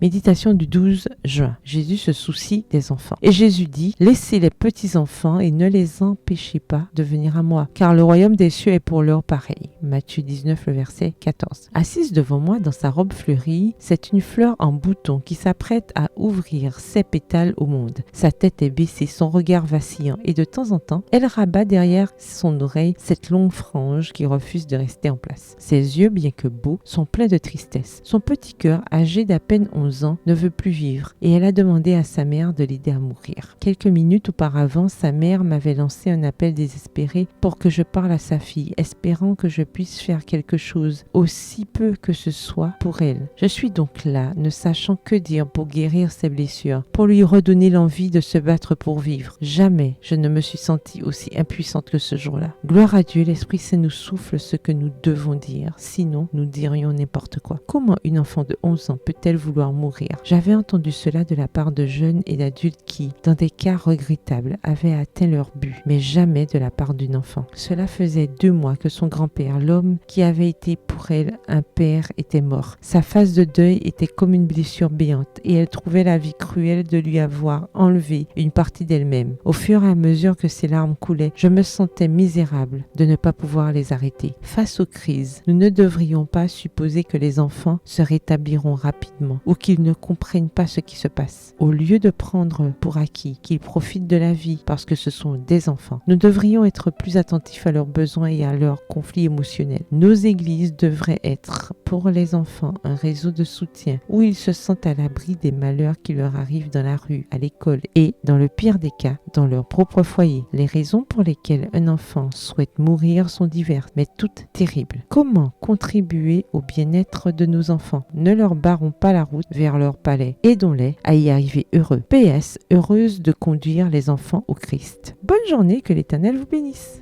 Méditation du 12 juin. Jésus se soucie des enfants. Et Jésus dit, laissez les petits enfants et ne les empêchez pas de venir à moi, car le royaume des cieux est pour leur pareil. Matthieu 19, le verset 14. Assise devant moi dans sa robe fleurie, c'est une fleur en bouton qui s'apprête à ouvrir ses pétales au monde. Sa tête est baissée, son regard vacillant, et de temps en temps, elle rabat derrière son oreille cette longue frange qui refuse de rester en place. Ses yeux, bien que beaux, sont pleins de tristesse. Son petit cœur, âgé d'à peine 11 ans, ne veut plus vivre, et elle a demandé à sa mère de l'aider à mourir. Quelques minutes auparavant, sa mère m'avait lancé un appel désespéré pour que je parle à sa fille, espérant que je puisse faire quelque chose, aussi peu que ce soit, pour elle. Je suis donc là, ne sachant que dire pour guérir ses blessures, pour lui redonner l'envie de se battre pour vivre. Jamais je ne me suis sentie aussi impuissante que ce jour-là. Gloire à Dieu, l'Esprit Saint nous souffle ce que nous devons dire, sinon nous dirions n'importe quoi. Comment une enfant de 11 ans peut-elle vouloir mourir? J'avais entendu cela de la part de jeunes et d'adultes qui, dans des cas regrettables, avaient atteint leur but, mais jamais de la part d'une enfant. Cela faisait 2 mois que son grand-père, l'homme qui avait été pour elle un père, était mort. Sa face de deuil était comme une blessure béante et elle trouvait la vie cruelle de lui avoir enlevé une partie d'elle-même. Au fur et à mesure que ses larmes coulaient, je me sentais misérable de ne pas pouvoir les arrêter. Face aux crises, nous ne devrions pas supposer que les enfants se rétabliront rapidement ou qu'ils ne comprennent pas ce qui se passe. Au lieu de prendre pour acquis qu'ils profitent de la vie parce que ce sont des enfants, nous devrions être plus attentifs à leurs besoins et à leurs conflits émotionnels. Nos églises devraient être pour les enfants un réseau de soutien où ils se sentent à l'abri des malheurs qui leur arrivent dans la rue, à l'école et, dans le pire des cas, dans leur propre foyer. Les raisons pour lesquelles un enfant souhaite mourir sont diverses, mais toutes terribles. Comment contribuer au bien-être de nos enfants? Ne leur barrons pas la route vers leur palais. Aidons-les à y arriver heureux. PS, heureuse de conduire les enfants au Christ. Bonne journée, que l'Éternel vous bénisse.